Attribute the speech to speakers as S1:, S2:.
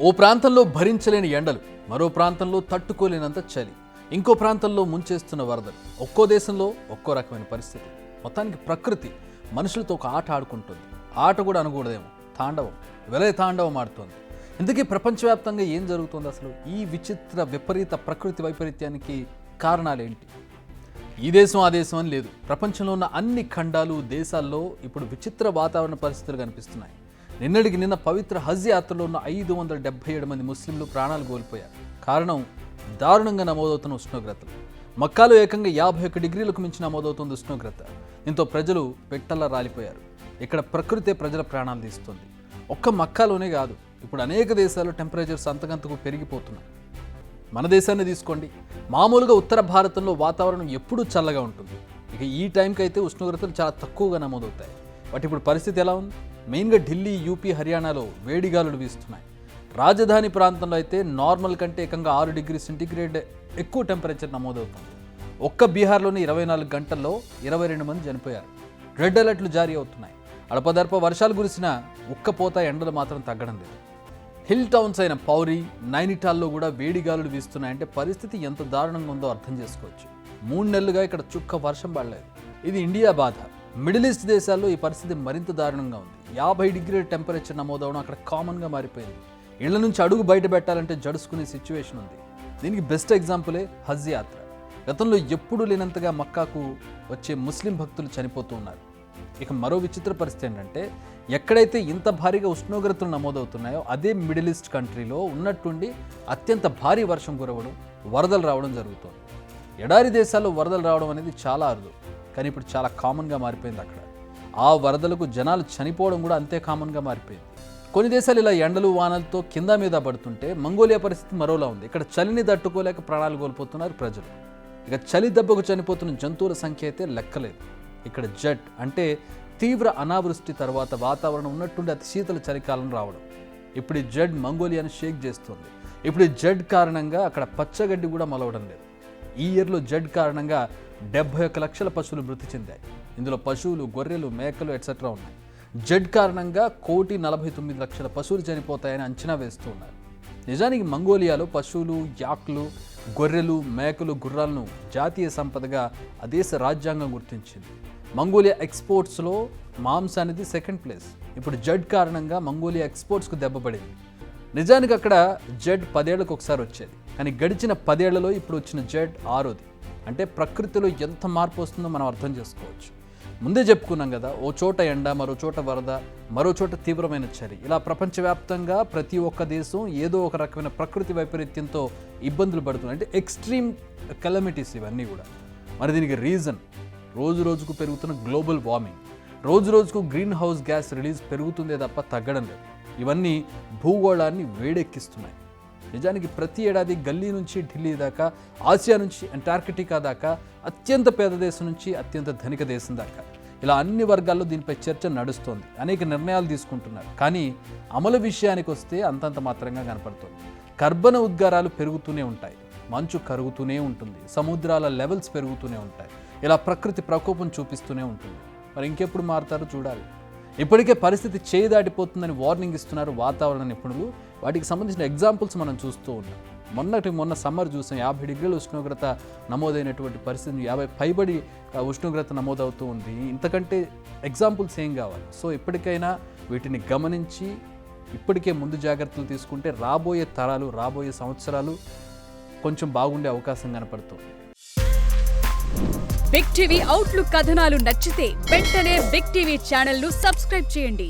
S1: ఓ ప్రాంతంలో భరించలేని ఎండలు, మరో ప్రాంతంలో తట్టుకోలేనంత చలి, ఇంకో ప్రాంతంలో ముంచేస్తున్న వరదలు. ఒక్కో దేశంలో ఒక్కో రకమైన పరిస్థితి. మొత్తానికి ప్రకృతి మనుషులతో ఒక ఆట ఆడుకుంటుంది. ఆట కూడా అనకూడదేమో, తాండవం, విలయ తాండవం ఆడుతోంది. ఇందుకే ప్రపంచవ్యాప్తంగా ఏం జరుగుతుంది అసలు? ఈ విచిత్ర విపరీత ప్రకృతి వైపరీత్యానికి కారణాలేంటి? ఈ దేశం ఆ దేశం అని లేదు. ప్రపంచంలో ఉన్న అన్ని ఖండాలు, దేశాల్లో ఇప్పుడు విచిత్ర వాతావరణ పరిస్థితులు కనిపిస్తున్నాయి. నిన్నటికి నిన్న పవిత్ర హజ్ యాత్రలో ఉన్న 577 మంది ముస్లింలు ప్రాణాలు కోల్పోయారు. కారణం దారుణంగా నమోదవుతున్న ఉష్ణోగ్రతలు. మక్కాలో ఏకంగా 51 డిగ్రీలకు మించి నమోదవుతుంది ఉష్ణోగ్రత. దీంతో ప్రజలు పెట్టల్లా రాలిపోయారు. ఇక్కడ ప్రకృతే ప్రజల ప్రాణాలు తీస్తుంది. ఒక్క మక్కాలోనే కాదు, ఇప్పుడు అనేక దేశాల్లో టెంపరేచర్స్ అంతకంతకు పెరిగిపోతున్నాయి. మన దేశాన్ని తీసుకోండి. మామూలుగా ఉత్తర భారతంలో వాతావరణం ఎప్పుడూ చల్లగా ఉంటుంది. ఇక ఈ టైంకి అయితే ఉష్ణోగ్రతలు చాలా తక్కువగా నమోదవుతాయి. బట్ ఇప్పుడు పరిస్థితి ఎలా ఉంది? మెయిన్గా ఢిల్లీ, యూపీ, హర్యానాలో వేడిగాలులు వీస్తున్నాయి. రాజధాని ప్రాంతంలో అయితే నార్మల్ కంటే ఏకంగా 6 డిగ్రీ సెంటీగ్రేడ్ ఎక్కువ టెంపరేచర్ నమోదవుతుంది. ఒక్క బీహార్లోని 24 గంటల్లో 22 మంది చనిపోయారు. రెడ్ అలర్ట్లు జారీ అవుతున్నాయి. అడపదడప వర్షాలు కురిసిన ఉక్కపోత ఎండలు మాత్రం తగ్గడం లేదు. హిల్ టౌన్స్ అయిన పౌరి, నైనిటాల్లో కూడా వేడిగాలులు వీస్తున్నాయంటే పరిస్థితి ఎంత దారుణంగా ఉందో అర్థం చేసుకోవచ్చు. 3 నెలలుగా ఇక్కడ చుక్క వర్షం పడలేదు. ఇది ఇండియా బాధ. మిడిల్ ఈస్ట్ దేశాల్లో ఈ పరిస్థితి మరింత దారుణంగా ఉంది. 50 డిగ్రీల టెంపరేచర్ నమోదవడం అక్కడ కామన్గా మారిపోయింది. ఇళ్ల నుంచి అడుగు బయట పెట్టాలంటే జడుసుకునే సిచ్యువేషన్ ఉంది. దీనికి బెస్ట్ ఎగ్జాంపులే హజ్ యాత్ర. గతంలో ఎప్పుడూ లేనంతగా మక్కాకు వచ్చే ముస్లిం భక్తులు చనిపోతూ ఉన్నారు. ఇక మరో విచిత్ర పరిస్థితి ఏంటంటే, ఎక్కడైతే ఇంత భారీగా ఉష్ణోగ్రతలు నమోదవుతున్నాయో అదే మిడిల్ ఈస్ట్ కంట్రీలో ఉన్నట్టుండి అత్యంత భారీ వర్షం కురవడం, వరదలు రావడం జరుగుతుంది. ఎడారి దేశాల్లో వరదలు రావడం అనేది చాలా అరుదు, కానీ ఇప్పుడు చాలా కామన్గా మారిపోయింది అక్కడ. ఆ వరదలకు జనాలు చనిపోవడం కూడా అంతే కామన్గా మారిపోయింది. కొన్ని దేశాలు ఇలా ఎండలు, వానలతో కింద మీద పడుతుంటే మంగోలియా పరిస్థితి మరోలా ఉంది. ఇక్కడ చలిని తట్టుకోలేక ప్రాణాలు కోల్పోతున్నారు ప్రజలు. ఇక చలి దెబ్బకు చనిపోతున్న జంతువుల సంఖ్య అయితే లెక్కలేదు. ఇక్కడ జడ్ అంటే తీవ్ర అనావృష్టి తర్వాత వాతావరణం ఉన్నట్టుండి అతి శీతల చలికాలం రావడం. ఇప్పుడు ఈ జడ్ మంగోలియాను షేక్ చేస్తుంది. ఇప్పుడు ఈ జడ్ కారణంగా అక్కడ పచ్చగడ్డి కూడా మొలవడం లేదు. ఈ ఇయర్లో జడ్ కారణంగా 71 లక్షల పశువులు మృతి చెందాయి. ఇందులో పశువులు, గొర్రెలు, మేకలు ఎట్సెట్రా ఉన్నాయి. జడ్ కారణంగా 1,49 లక్షల పశువులు చనిపోతాయని అంచనా వేస్తూ ఉన్నారు. నిజానికి మంగోలియాలో పశువులు, యాక్లు, గొర్రెలు, మేకలు, గుర్రాలను జాతీయ సంపదగా ఆ దేశ రాజ్యాంగం గుర్తించింది. మంగోలియా ఎక్స్పోర్ట్స్లో మాంసానికి 2nd ప్లేస్. ఇప్పుడు జడ్ కారణంగా మంగోలియా ఎక్స్పోర్ట్స్కు దెబ్బపడింది. నిజానికి అక్కడ జడ్ 10 ఏళ్లకు ఒకసారి వచ్చేది, కానీ గడిచిన 10 ఏళ్లలో ఇప్పుడు వచ్చిన జడ్ 6వది. అంటే ప్రకృతిలో ఎంత మార్పు వస్తుందో మనం అర్థం చేసుకోవచ్చు. ముందే చెప్పుకున్నాం కదా, ఓ చోట ఎండ, మరో చోట వరద, మరో చోట తీవ్రమైన చలి. ఇలా ప్రపంచవ్యాప్తంగా ప్రతి ఒక్క దేశం ఏదో ఒక రకమైన ప్రకృతి వైపరీత్యంతో ఇబ్బందులు పడుతున్నాయి. అంటే ఎక్స్ట్రీమ్ కెలమిటీస్ ఇవన్నీ కూడా. మరి దీనికి రీజన్ రోజు రోజుకు పెరుగుతున్న గ్లోబల్ వార్మింగ్. రోజు రోజుకు గ్రీన్ హౌస్ గ్యాస్ రిలీజ్ పెరుగుతుందే తప్ప తగ్గడం లేదు. ఇవన్నీ భూగోళాన్ని వేడెక్కిస్తున్నాయి. నిజానికి ప్రతి ఏడాది గల్లీ నుంచి ఢిల్లీ దాకా, ఆసియా నుంచి అంటార్కిటికా దాకా, అత్యంత పేద దేశం నుంచి అత్యంత ధనిక దేశం దాకా ఇలా అన్ని వర్గాల్లో దీనిపై చర్చ నడుస్తోంది. అనేక నిర్ణయాలు తీసుకుంటున్నారు. కానీ అమలు విషయానికి వస్తే అంతంత మాత్రంగా కనపడుతుంది. కర్బన ఉద్గారాలు పెరుగుతూనే ఉంటాయి, మంచు కరుగుతూనే ఉంటుంది, సముద్రాల లెవెల్స్ పెరుగుతూనే ఉంటాయి. ఇలా ప్రకృతి ప్రకోపం చూపిస్తూనే ఉంటుంది. మరి ఇంకెప్పుడు మారుతారో చూడాలి. ఇప్పటికే పరిస్థితి చేయి దాటిపోతుందని వార్నింగ్ ఇస్తున్నారు వాతావరణ నిపుణులు. వాటికి సంబంధించిన ఎగ్జాంపుల్స్ మనం చూస్తూ ఉన్నాం. మొన్న సమ్మర్ చూసాం, 50 డిగ్రీల ఉష్ణోగ్రత నమోదైనటువంటి పరిస్థితి, 50 పైబడి ఉష్ణోగ్రత నమోదవుతూ ఉంది. ఇంతకంటే ఎగ్జాంపుల్స్ ఏం కావాలి? సో ఇప్పటికైనా వీటిని గమనించి ఇప్పటికే ముందు జాగ్రత్తలు తీసుకుంటే రాబోయే తరాలు, రాబోయే సంవత్సరాలు కొంచెం బాగుండే అవకాశం కనపడుతుంది.
S2: బిగ్ టీవీ అవుట్లుక్ కథనాలు నచ్చితే వెంటనే బిగ్ టీవీ ఛానల్ ను సబ్స్క్రైబ్ చేయండి.